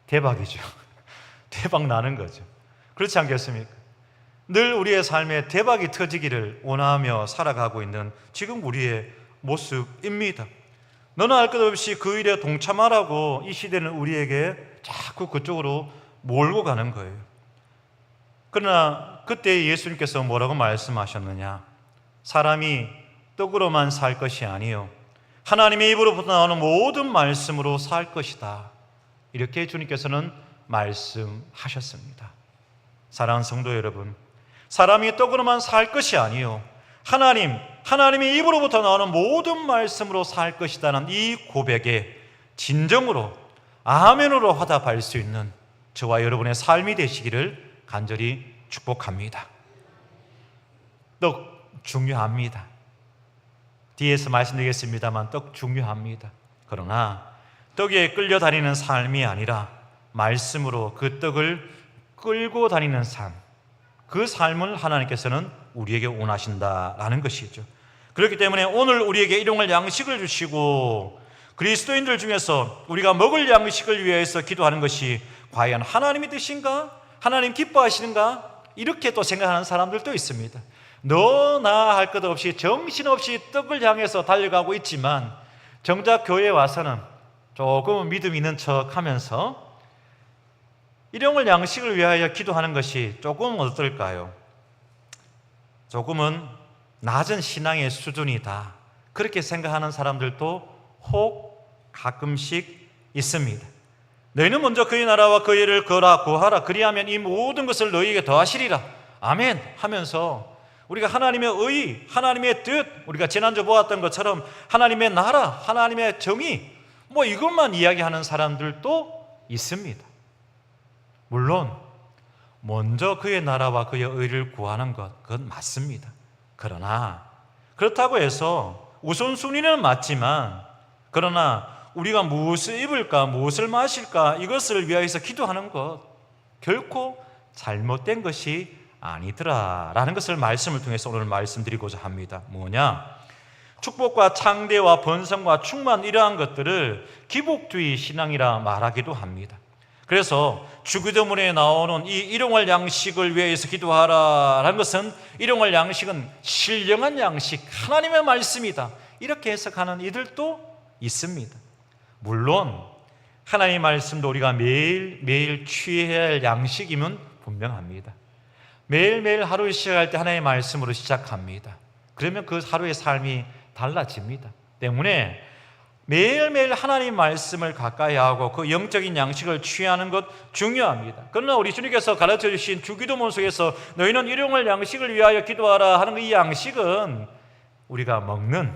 대박이죠. 대박 나는 거죠. 그렇지 않겠습니까? 늘 우리의 삶에 대박이 터지기를 원하며 살아가고 있는 지금 우리의 모습입니다. 너는 알 것 없이 그 일에 동참하라고 이 시대는 우리에게 자꾸 그쪽으로 몰고 가는 거예요. 그러나 그때 예수님께서 뭐라고 말씀하셨느냐? 사람이 떡으로만 살 것이 아니요 하나님의 입으로부터 나오는 모든 말씀으로 살 것이다. 이렇게 주님께서는 말씀하셨습니다. 사랑하는 성도 여러분, 사람이 떡으로만 살 것이 아니요 하나님의 입으로부터 나오는 모든 말씀으로 살 것이라는 이 고백에 진정으로 아멘으로 화답할 수 있는 저와 여러분의 삶이 되시기를 간절히 축복합니다. 떡 중요합니다. 뒤에서 말씀드리겠습니다만 떡 중요합니다. 그러나 떡에 끌려다니는 삶이 아니라 말씀으로 그 떡을 끌고 다니는 삶, 그 삶을 하나님께서는 우리에게 원하신다라는 것이죠. 그렇기 때문에 오늘 우리에게 일용할 양식을 주시고 그리스도인들 중에서 우리가 먹을 양식을 위해서 기도하는 것이 과연 하나님의 뜻인가? 하나님 기뻐하시는가? 이렇게 또 생각하는 사람들도 있습니다. 너나 할 것 없이 정신없이 떡을 향해서 달려가고 있지만 정작 교회에 와서는 조금은 믿음 있는 척 하면서 일용할 양식을 위하여 기도하는 것이 조금은 어떨까요? 조금은 낮은 신앙의 수준이다, 그렇게 생각하는 사람들도 혹 가끔씩 있습니다. 너희는 먼저 그의 나라와 그의 일을 구하라. 그리하면 이 모든 것을 너희에게 더하시리라. 아멘 하면서 우리가 하나님의 의, 하나님의 뜻, 우리가 지난주 보았던 것처럼 하나님의 나라, 하나님의 정의, 이것만 이야기하는 사람들도 있습니다. 물론 먼저 그의 나라와 그의 의를 구하는 것, 그건 맞습니다. 그러나 그렇다고 해서 우선순위는 맞지만, 그러나 우리가 무엇을 입을까, 무엇을 마실까, 이것을 위하여서 기도하는 것 결코 잘못된 것이 아니더라라는 것을 말씀을 통해서 오늘 말씀드리고자 합니다. 뭐냐? 축복과 창대와 번성과 충만, 이러한 것들을 기복주의 신앙이라 말하기도 합니다. 그래서 주기도문에 나오는 이 일용할 양식을 위해서 기도하라라는 것은, 일용할 양식은 신령한 양식, 하나님의 말씀이다, 이렇게 해석하는 이들도 있습니다. 물론 하나님의 말씀도 우리가 매일매일 취해야 할 양식임은 분명합니다. 매일매일 하루를 시작할 때 하나님의 말씀으로 시작합니다. 그러면 그 하루의 삶이 달라집니다. 때문에 매일매일 하나님의 말씀을 가까이 하고 그 영적인 양식을 취하는 것 중요합니다. 그러나 우리 주님께서 가르쳐 주신 주기도문 속에서 너희는 일용할 양식을 위하여 기도하라 하는 이 양식은 우리가 먹는,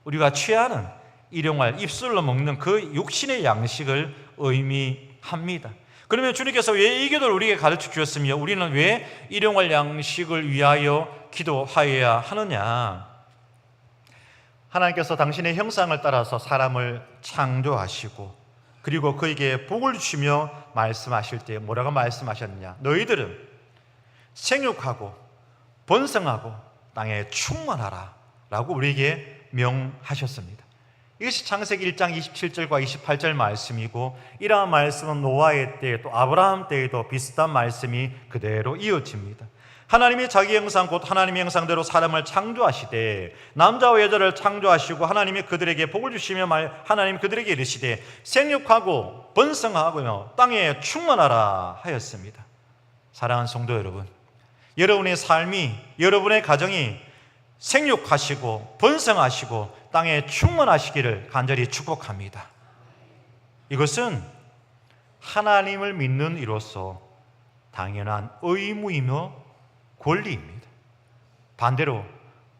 우리가 취하는, 일용할, 입술로 먹는 그 육신의 양식을 의미합니다. 그러면 주님께서 왜 이 기도를 우리에게 가르쳐 주셨으며 우리는 왜 일용할 양식을 위하여 기도하여야 하느냐? 하나님께서 당신의 형상을 따라서 사람을 창조하시고 그리고 그에게 복을 주시며 말씀하실 때 뭐라고 말씀하셨느냐? 너희들은 생육하고 번성하고 땅에 충만하라 라고 우리에게 명하셨습니다. 이것이 창세기 1장 27절과 28절 말씀이고, 이러한 말씀은 노아의 때 또 아브라함 때에도 비슷한 말씀이 그대로 이어집니다. 하나님이 자기 형상 곧 하나님의 형상대로 사람을 창조하시되 남자와 여자를 창조하시고 하나님이 그들에게 복을 주시며 하나님 그들에게 이르시되 생육하고 번성하고 땅에 충만하라 하였습니다. 사랑하는 성도 여러분, 여러분의 삶이, 여러분의 가정이 생육하시고 번성하시고 땅에 충만하시기를 간절히 축복합니다. 이것은 하나님을 믿는 이로서 당연한 의무이며 권리입니다. 반대로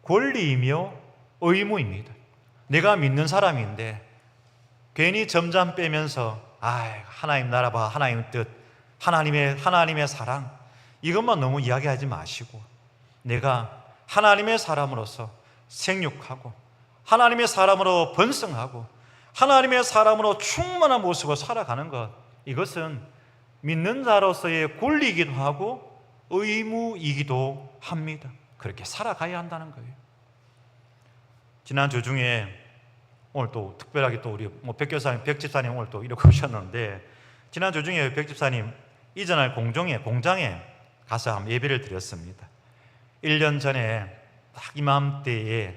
권리이며 의무입니다. 내가 믿는 사람인데 괜히 점점 빼면서 하나님 나라 봐, 하나님 뜻, 하나님의 사랑, 이것만 너무 이야기하지 마시고 내가 하나님의 사람으로서 생육하고 하나님의 사람으로 번성하고 하나님의 사람으로 충만한 모습을 살아가는 것, 이것은 믿는 자로서의 권리이기도 하고 의무이기도 합니다. 그렇게 살아가야 한다는 거예요. 지난주 중에 오늘 또 특별하게 또 우리 백 집사님 오늘 또 이렇게 오셨는데, 지난주 중에 백 집사님 이전할 공장에 가서 한번 예배를 드렸습니다. 1년 전에 딱 이맘때에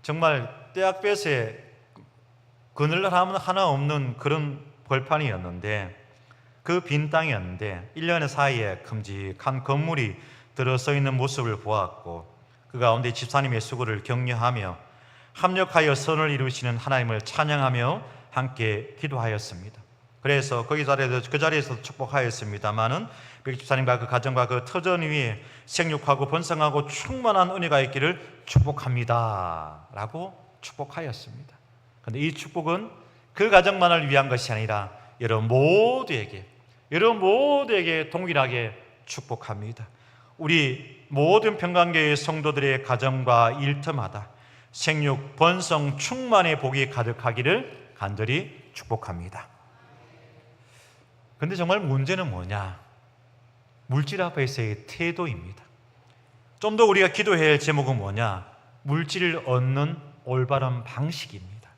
정말 대학볕에 그늘 하나 없는 그런 벌판이었는데, 그 빈 땅이었는데 1년의 사이에 큼직한 건물이 들어서 있는 모습을 보았고, 그 가운데 집사님의 수고를 격려하며 합력하여 선을 이루시는 하나님을 찬양하며 함께 기도하였습니다. 그래서 그 자리에서 축복하였습니다마는 백 집사님과 그 가정과 그 터전 위에 생육하고 번성하고 충만한 은혜가 있기를 축복합니다 라고 축복하였습니다. 그런데 이 축복은 그 가정만을 위한 것이 아니라 여러분 모두에게 동일하게 축복합니다. 우리 모든 평강교회 성도들의 가정과 일터마다 생육, 번성, 충만의 복이 가득하기를 간절히 축복합니다. 그런데 정말 문제는 뭐냐? 물질 앞에서의 태도입니다. 좀 더 우리가 기도해야 할 제목은 뭐냐? 물질을 얻는 올바른 방식입니다.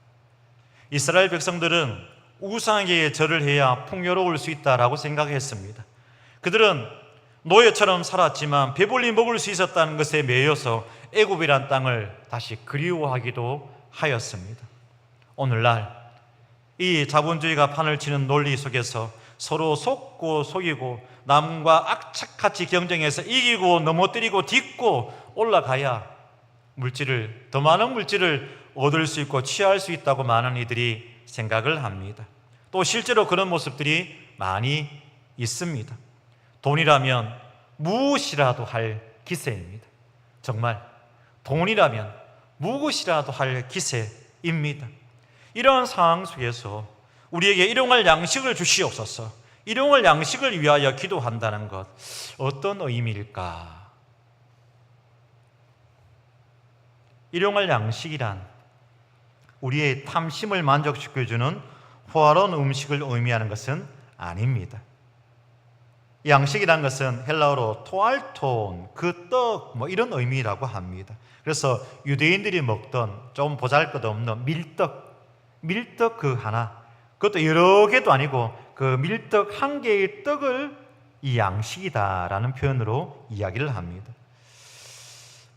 이스라엘 백성들은 우상에게 절을 해야 풍요로울 수 있다라고 생각했습니다. 그들은 노예처럼 살았지만 배불리 먹을 수 있었다는 것에 매여서 애굽이란 땅을 다시 그리워하기도 하였습니다. 오늘날 이 자본주의가 판을 치는 논리 속에서 서로 속고 속이고 남과 악착같이 경쟁해서 이기고 넘어뜨리고 딛고 올라가야 더 많은 물질을 얻을 수 있고 취할 수 있다고 많은 이들이 생각을 합니다. 또 실제로 그런 모습들이 많이 있습니다. 돈이라면 무엇이라도 할 기세입니다. 정말 돈이라면 무엇이라도 할 기세입니다. 이러한 상황 속에서 우리에게 일용할 양식을 주시옵소서, 일용할 양식을 위하여 기도한다는 것, 어떤 의미일까? 일용할 양식이란 우리의 탐심을 만족시켜주는 호화로운 음식을 의미하는 것은 아닙니다. 양식이란 것은 헬라어로 토알톤, 그 떡, 이런 의미라고 합니다. 그래서 유대인들이 먹던 좀 보잘것없는 밀떡 그 하나, 그것도 여러 개도 아니고 그 밀떡 한 개의 떡을 이 양식이다라는 표현으로 이야기를 합니다.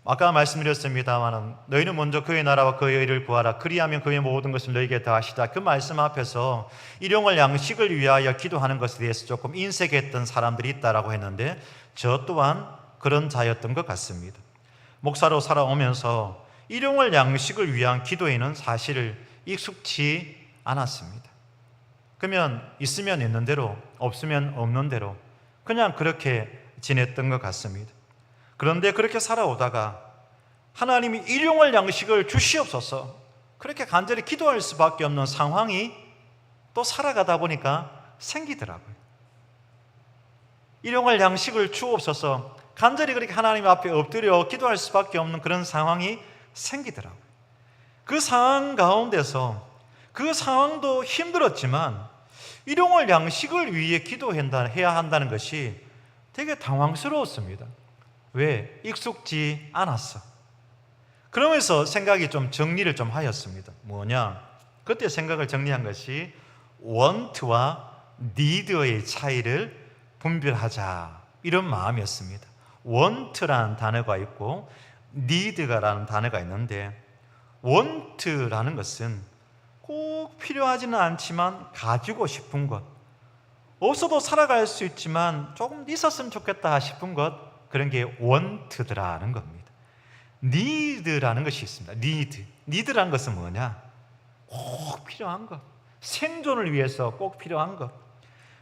아까 말씀드렸습니다만 너희는 먼저 그의 나라와 그의 의를 구하라, 그리하면 그의 모든 것을 너희에게 더하시다. 그 말씀 앞에서 일용할 양식을 위하여 기도하는 것에 대해서 조금 인색했던 사람들이 있다라고 했는데, 저 또한 그런 자였던 것 같습니다. 목사로 살아오면서 일용할 양식을 위한 기도에는 사실 익숙치 않았습니다. 그러면 있으면 있는 대로, 없으면 없는 대로 그냥 그렇게 지냈던 것 같습니다. 그런데 그렇게 살아오다가 하나님이 일용할 양식을 주시옵소서, 그렇게 간절히 기도할 수밖에 없는 상황이 또 살아가다 보니까 생기더라고요. 일용할 양식을 주옵소서, 간절히 그렇게 하나님 앞에 엎드려 기도할 수밖에 없는 그런 상황이 생기더라고요. 그 상황 가운데서, 그 상황도 힘들었지만 일용할 양식을 위해 기도해야 한다는 것이 되게 당황스러웠습니다. 왜? 익숙지 않았어. 그러면서 생각이 좀 정리를 좀 하였습니다. 뭐냐? 그때 생각을 정리한 것이 want와 need의 차이를 분별하자, 이런 마음이었습니다. want라는 단어가 있고 need라는 단어가 있는데, want라는 것은 꼭 필요하지는 않지만 가지고 싶은 것, 없어도 살아갈 수 있지만 조금 있었으면 좋겠다 싶은 것, 그런 게 want라는 겁니다. need라는 것이 있습니다. need라는 것은 뭐냐? 꼭 필요한 것, 생존을 위해서 꼭 필요한 것,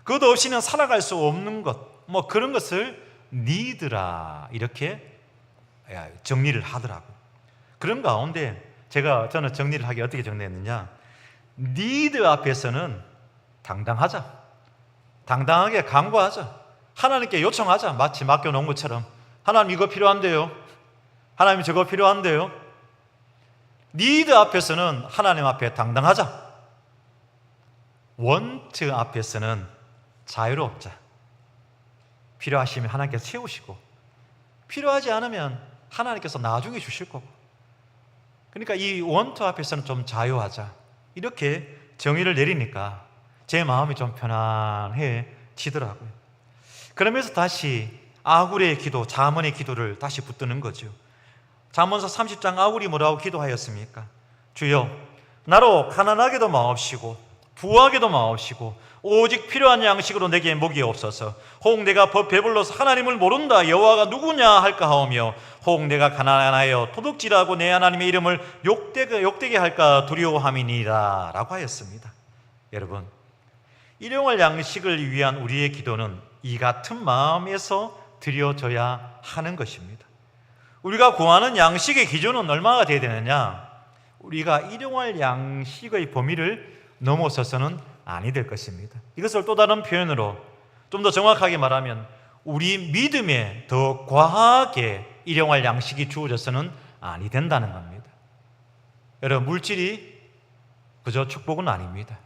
그것 없이는 살아갈 수 없는 것, 그런 것을 need라 이렇게 정리를 하더라고요. 그런 가운데 저는 정리를 하기 어떻게 정리했느냐? need 앞에서는 당당하게 간구하자. 하나님께 요청하자. 마치 맡겨놓은 것처럼, 하나님 이거 필요한데요, 하나님 저거 필요한데요. need 앞에서는 하나님 앞에 당당하자. want 앞에서는 자유롭자. 필요하시면 하나님께서 채우시고, 필요하지 않으면 하나님께서 나중에 주실 거고. 그러니까 이 want 앞에서는 좀 자유하자, 이렇게 정의를 내리니까 제 마음이 좀 편안해지더라고요. 그러면서 다시 아굴의 기도, 잠언의 기도를 다시 붙드는 거죠. 잠언서 30장 아굴이 뭐라고 기도하였습니까? 주여, 나로 가난하게도 마옵시고 부하게도 마옵시고 오직 필요한 양식으로 내게 먹이옵소서. 혹 내가 배불러서 하나님을 모른다, 여호와가 누구냐 할까 하오며, 혹 내가 가난하여 도둑질하고 내 하나님의 이름을 욕되게 할까 두려워함이니라 라고 하였습니다. 여러분, 일용할 양식을 위한 우리의 기도는 이 같은 마음에서 드려져야 하는 것입니다. 우리가 구하는 양식의 기준은 얼마가 되어야 되느냐? 우리가 일용할 양식의 범위를 넘어서서는 아니 될 것입니다. 이것을 또 다른 표현으로 좀 더 정확하게 말하면 우리 믿음에 더 과하게 일용할 양식이 주어져서는 아니 된다는 겁니다. 여러분, 물질이 그저 축복은 아닙니다.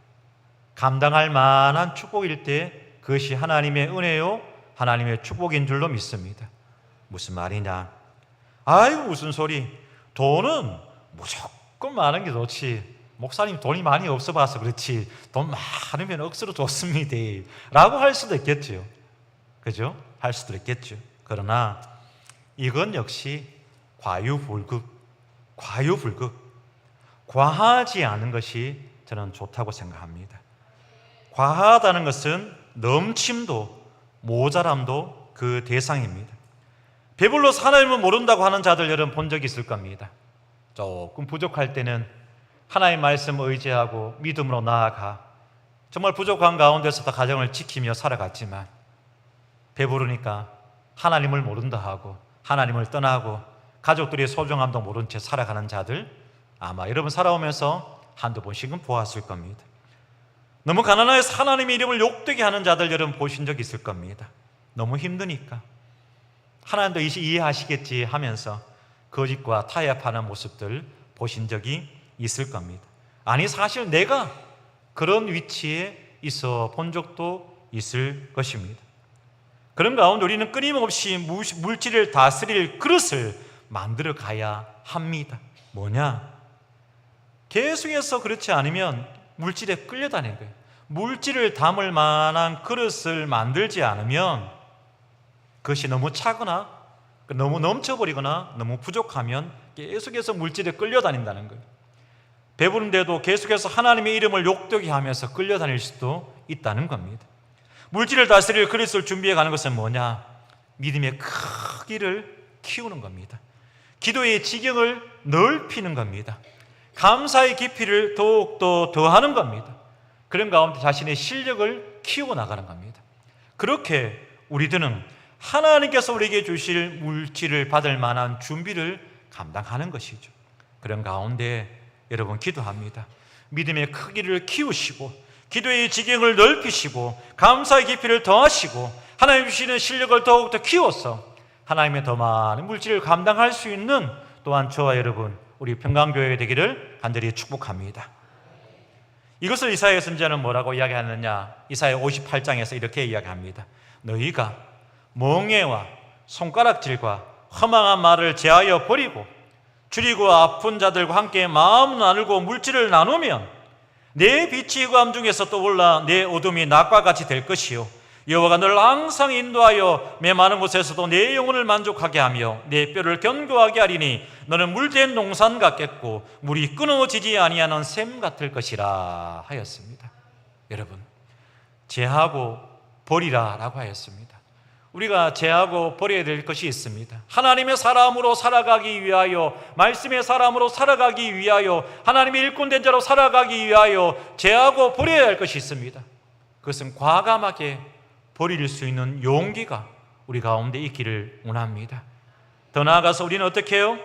감당할 만한 축복일 때 그것이 하나님의 은혜요, 하나님의 축복인 줄로 믿습니다. 무슨 말이냐? 아이고 무슨 소리, 돈은 무조건 많은 게 좋지, 목사님 돈이 많이 없어 봐서 그렇지 돈 많으면 억수로 좋습니다 라고 할 수도 있겠죠. 그죠? 할 수도 있겠죠. 그러나 이건 역시 과유불급, 과하지 않은 것이 저는 좋다고 생각합니다. 과하다는 것은 넘침도 모자람도 그 대상입니다. 배불러서 하나님을 모른다고 하는 자들 여러분 본 적 있을 겁니다. 조금 부족할 때는 하나님 말씀 의지하고 믿음으로 나아가 정말 부족한 가운데서도 가정을 지키며 살아갔지만 배부르니까 하나님을 모른다 하고 하나님을 떠나고 가족들의 소중함도 모른 채 살아가는 자들 아마 여러분 살아오면서 한두 번씩은 보았을 겁니다. 너무 가난해서 하나님의 이름을 욕되게 하는 자들 여러분 보신 적 있을 겁니다. 너무 힘드니까 하나님도 이해하시겠지 하면서 거짓과 타협하는 모습들 보신 적이 있을 겁니다. 아니 사실 내가 그런 위치에 있어 본 적도 있을 것입니다. 그런 가운데 우리는 끊임없이 물질을 다스릴 그릇을 만들어 가야 합니다. 뭐냐? 계속해서 그렇지 않으면 물질에 끌려다니는 거예요. 물질을 담을 만한 그릇을 만들지 않으면 그것이 너무 차거나 너무 넘쳐버리거나 너무 부족하면 계속해서 물질에 끌려다닌다는 거예요. 배부른데도 계속해서 하나님의 이름을 욕되게 하면서 끌려다닐 수도 있다는 겁니다. 물질을 다스릴 그릇을 준비해 가는 것은 뭐냐? 믿음의 크기를 키우는 겁니다. 기도의 지경을 넓히는 겁니다. 감사의 깊이를 더욱더 더하는 겁니다. 그런 가운데 자신의 실력을 키워 나가는 겁니다. 그렇게 우리들은 하나님께서 우리에게 주실 물질을 받을 만한 준비를 감당하는 것이죠. 그런 가운데 여러분 기도합니다. 믿음의 크기를 키우시고 기도의 지경을 넓히시고 감사의 깊이를 더하시고 하나님 주시는 실력을 더욱더 키워서 하나님의 더 많은 물질을 감당할 수 있는 또한 저와 여러분 우리 평강교회 되기를 간절히 축복합니다. 이것을 이사야 선지자는 뭐라고 이야기하느냐? 이사야 58장에서 이렇게 이야기합니다. 너희가 멍에와 손가락질과 허망한 말을 제하여 버리고 줄이고 아픈 자들과 함께 마음 나누고 물질을 나누면 내 빛이 흑암 중에서 떠올라 내 어둠이 낮과 같이 될 것이요 여호와가 너를 항상 인도하여 메마른 곳에서도 내 영혼을 만족하게 하며 내 뼈를 견고하게 하리니 너는 물된 농산 같겠고 물이 끊어지지 아니하는 샘 같을 것이라 하였습니다. 여러분, 제하고 버리라 라고 하였습니다. 우리가 제하고 버려야 될 것이 있습니다. 하나님의 사람으로 살아가기 위하여, 말씀의 사람으로 살아가기 위하여, 하나님의 일꾼된 자로 살아가기 위하여 제하고 버려야 할 것이 있습니다. 그것은 과감하게 버릴 수 있는 용기가 우리 가운데 있기를 원합니다. 더 나아가서 우리는 어떻게 해요?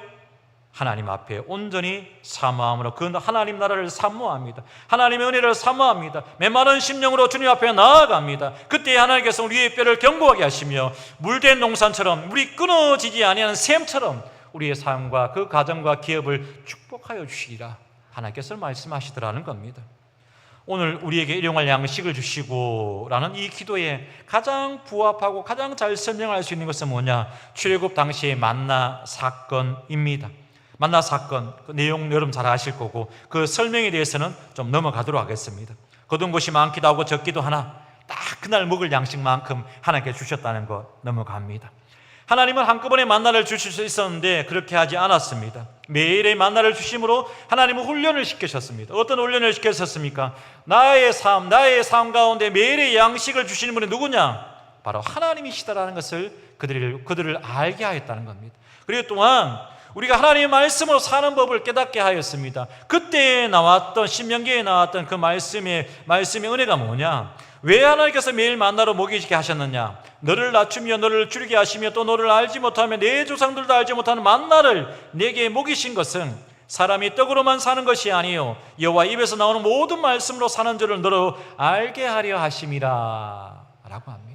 하나님 앞에 온전히 사모함으로 그 하나님 나라를 사모합니다. 하나님의 은혜를 사모합니다. 메마른 심령으로 주님 앞에 나아갑니다. 그때 하나님께서 우리의 뼈를 견고하게 하시며 물된 농산처럼 물이 끊어지지 아니하는 샘처럼 우리의 삶과 그 가정과 기업을 축복하여 주시리라 하나님께서 말씀하시더라는 겁니다. 오늘 우리에게 일용할 양식을 주시고 라는 이 기도에 가장 부합하고 가장 잘 설명할 수 있는 것은 뭐냐? 출애굽 당시의 만나 사건입니다. 만나 사건, 그 내용 여러분 잘 아실 거고 그 설명에 대해서는 좀 넘어가도록 하겠습니다. 거둔 것이 많기도 하고 적기도 하나 딱 그날 먹을 양식만큼 하나님께 주셨다는 것 넘어갑니다. 하나님은 한꺼번에 만나를 주실 수 있었는데 그렇게 하지 않았습니다. 매일의 만나를 주심으로 하나님은 훈련을 시키셨습니다. 어떤 훈련을 시켰습니까? 나의 삶 가운데 매일의 양식을 주시는 분이 누구냐? 바로 하나님이시다라는 것을 그들을 알게 하였다는 겁니다. 그리고 또한 우리가 하나님의 말씀으로 사는 법을 깨닫게 하였습니다. 그때 나왔던 신명기에 나왔던 그 말씀의 은혜가 뭐냐? 왜 하나님께서 매일 만나로 먹이게 하셨느냐? 너를 낮추며 너를 줄이게 하시며 또 너를 알지 못하며 내 조상들도 알지 못하는 만나를 내게 먹이신 것은 사람이 떡으로만 사는 것이 아니요 여호와 입에서 나오는 모든 말씀으로 사는 줄을 너로 알게 하려 하심이라 라고 합니다.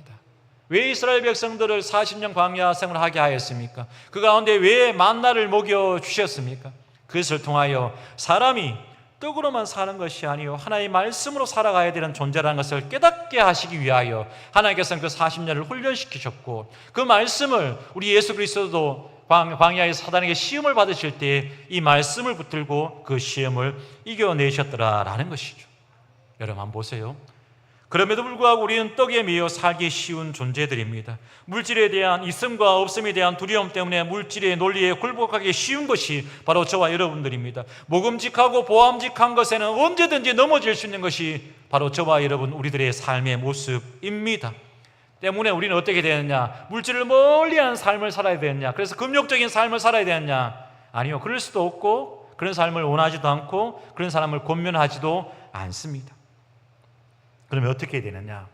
왜 이스라엘 백성들을 40년 광야 생활을 하게 하였습니까? 그 가운데 왜 만나를 먹여주셨습니까? 그것을 통하여 사람이 떡으로만 사는 것이 아니요 하나님의 말씀으로 살아가야 되는 존재라는 것을 깨닫게 하시기 위하여 하나님께서는 그 40년을 훈련시키셨고 그 말씀을 우리 예수 그리스도도 광야에서 사단에게 시험을 받으실 때 이 말씀을 붙들고 그 시험을 이겨내셨더라라는 것이죠. 여러분 한번 보세요. 그럼에도 불구하고 우리는 떡에 매여 살기 쉬운 존재들입니다. 물질에 대한 있음과 없음에 대한 두려움 때문에 물질의 논리에 굴복하기 쉬운 것이 바로 저와 여러분들입니다. 모금직하고 보암직한 것에는 언제든지 넘어질 수 있는 것이 바로 저와 여러분 우리들의 삶의 모습입니다. 때문에 우리는 어떻게 되느냐? 물질을 멀리하는 삶을 살아야 되느냐? 그래서 금욕적인 삶을 살아야 되느냐? 아니요, 그럴 수도 없고 그런 삶을 원하지도 않고 그런 사람을 권면하지도 않습니다. 그러면 어떻게 되느냐?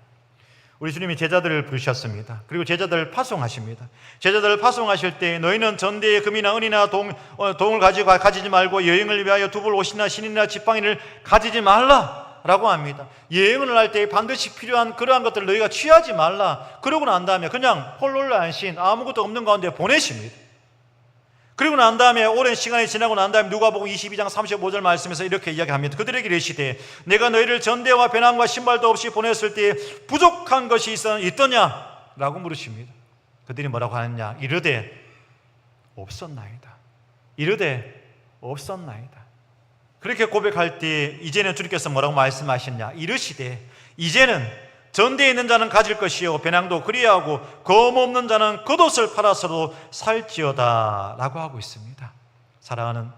우리 주님이 제자들을 부르셨습니다. 그리고 제자들을 파송하십니다. 제자들을 파송하실 때 너희는 전대에 금이나 은이나 동을 가지지 말고 여행을 위하여 두불 옷이나 신이나 지팡이를 가지지 말라 라고 합니다. 여행을 할 때 반드시 필요한 그러한 것들을 너희가 취하지 말라. 그러고 난 다음에 그냥 홀로 안신 아무것도 없는 가운데 보내십니다. 그리고 난 다음에 오랜 시간이 지나고 난 다음에 누가복음 22장 35절 말씀에서 이렇게 이야기합니다. 그들에게 이르시되 내가 너희를 전대와 배낭과 신발도 없이 보냈을 때 부족한 것이 있더냐? 라고 물으십니다. 그들이 뭐라고 하느냐? 이르되 없었나이다. 이르되 없었나이다. 그렇게 고백할 때 이제는 주님께서 뭐라고 말씀하셨냐? 이르시되 이제는 전대에 있는 자는 가질 것이요 배낭도 그리하고 검 없는 자는 겉옷을 팔아서도 살지어다 라고 하고 있습니다. 사랑하는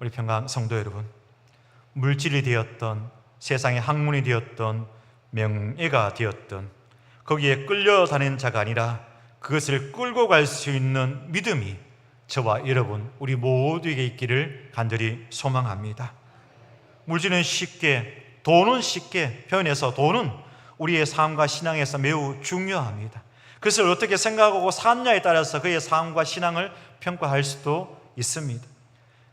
우리 평강 성도 여러분, 물질이 되었던 세상의 학문이 되었던 명예가 되었던 거기에 끌려다니는 자가 아니라 그것을 끌고 갈 수 있는 믿음이 저와 여러분 우리 모두에게 있기를 간절히 소망합니다. 물질은 쉽게, 돈은 쉽게 표현해서 돈은 우리의 삶과 신앙에서 매우 중요합니다. 그것을 어떻게 생각하고 사느냐에 따라서 그의 삶과 신앙을 평가할 수도 있습니다.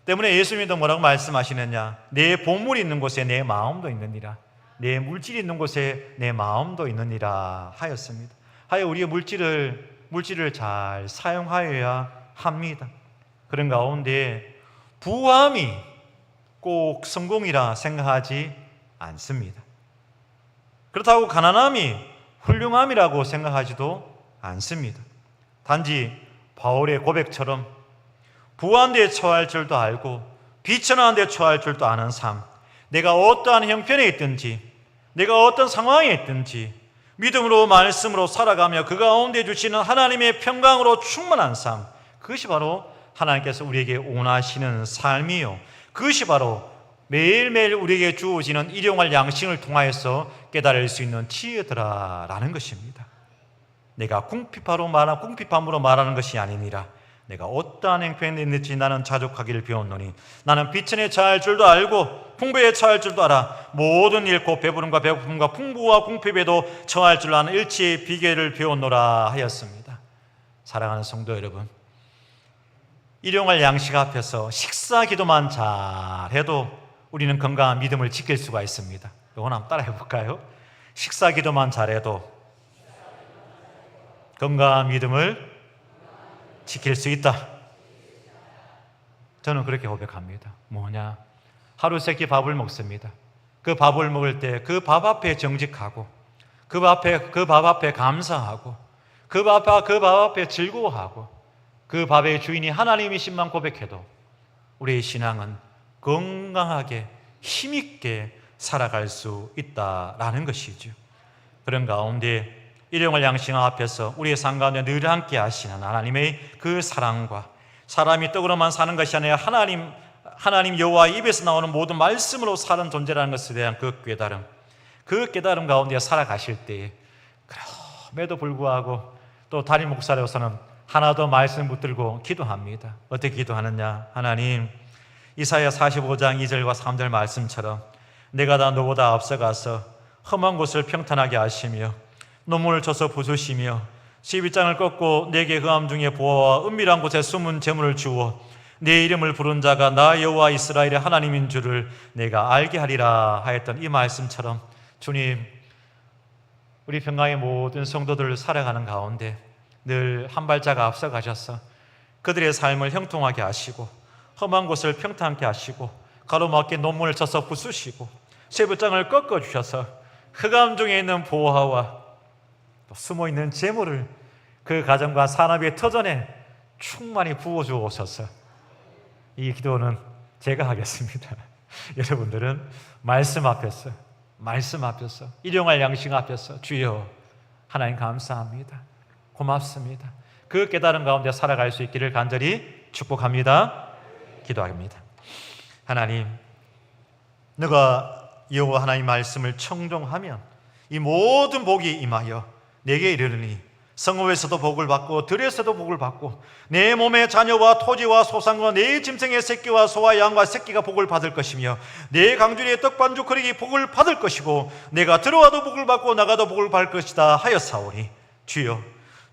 때문에 예수님도 뭐라고 말씀하시느냐? 내 보물이 있는 곳에 내 마음도 있느니라. 내 물질이 있는 곳에 내 마음도 있느니라 하였습니다. 하여 우리의 물질을 잘 사용하여야 합니다. 그런 가운데 부함이 꼭 성공이라 생각하지 않습니다. 그렇다고 가난함이 훌륭함이라고 생각하지도 않습니다. 단지 바울의 고백처럼 부한 데 처할 줄도 알고 비천한 데 처할 줄도 아는 삶, 내가 어떠한 형편에 있든지 내가 어떤 상황에 있든지 믿음으로 말씀으로 살아가며 그 가운데 주시는 하나님의 평강으로 충만한 삶, 그것이 바로 하나님께서 우리에게 원하시는 삶이요, 그것이 바로 매일매일 우리에게 주어지는 일용할 양식을 통하여서 깨달을 수 있는 지혜더라라는 것입니다. 내가 궁핍함으로 말하는 것이 아니니라. 내가 어떠한 행편에 있는지 나는 자족하기를 배웠노니 나는 비천에 처할 줄도 알고 풍부에 처할 줄도 알아. 모든 일 곧 배부름과 배고픔과 풍부와 궁핍에도 처할 줄 아는 일치의 비결을 배웠노라 하였습니다. 사랑하는 성도 여러분, 일용할 양식 앞에서 식사 기도만 잘해도 우리는 건강한 믿음을 지킬 수가 있습니다. 이건 한번 따라해 볼까요? 식사 기도만 잘해도 건강한 믿음을 지킬 수 있다. 저는 그렇게 고백합니다. 뭐냐? 하루 세 끼 밥을 먹습니다. 그 밥을 먹을 때 그 밥 앞에 정직하고 그 밥 앞에 감사하고 그 밥 앞에 즐거워하고 그 밥의 주인이 하나님이신만 고백해도 우리의 신앙은 건강하게 힘있게 살아갈 수 있다라는 것이죠. 그런 가운데 일용할 양식 앞에서 우리의 삶 가운데 늘 함께 하시는 하나님의 그 사랑과, 사람이 떡으로만 사는 것이 아니라 하나님 여호와 입에서 나오는 모든 말씀으로 사는 존재라는 것에 대한 그 깨달음 가운데 살아가실 때에, 그럼에도 불구하고 또 담임 목사로서는 하나 더 말씀 붙들고 기도합니다. 어떻게 기도하느냐? 하나님, 이사야 45장 2절과 3절 말씀처럼 내가 다 너보다 앞서가서 험한 곳을 평탄하게 하시며 노문을 쳐서 부수시며 12장을 꺾고 내게 흑암 중에 보아와 은밀한 곳에 숨은 재물을 주어 내 이름을 부른 자가 나 여호와 이스라엘의 하나님인 줄을 내가 알게 하리라 하였던 이 말씀처럼, 주님, 우리 평강의 모든 성도들을 살아가는 가운데 늘 한 발짝 앞서 가셔서 그들의 삶을 형통하게 하시고 험한 곳을 평탄하게 하시고 가로막게 논문을 쳐서 부수시고 쇠붙장을 꺾어주셔서 흑암 중에 있는 보화와 또 숨어있는 재물을 그 가정과 산업의 터전에 충만히 부어주옵소서. 이 기도는 제가 하겠습니다. 여러분들은 말씀 앞에서 일용할 양식 앞에서 주여 하나님 감사합니다, 고맙습니다, 그 깨달음 가운데 살아갈 수 있기를 간절히 축복합니다. 기도합니다. 하나님, 너가 여호와 하나님 말씀을 청종하면 이 모든 복이 임하여 내게 이르르니 성읍에서도 복을 받고 들에서도 복을 받고 내 몸의 자녀와 토지와 소산과 내 짐승의 새끼와 소와 양과 새끼가 복을 받을 것이며 내 강주리의 떡반죽 그릇이 복을 받을 것이고 내가 들어와도 복을 받고 나가도 복을 받을 것이다 하였사오니, 주여,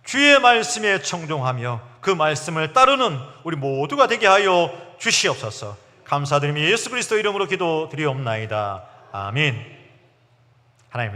주의 말씀에 청종하며 그 말씀을 따르는 우리 모두가 되게 하여 주시옵소서. 감사드리며 예수 그리스도 이름으로 기도드리옵나이다. 아멘. 하나님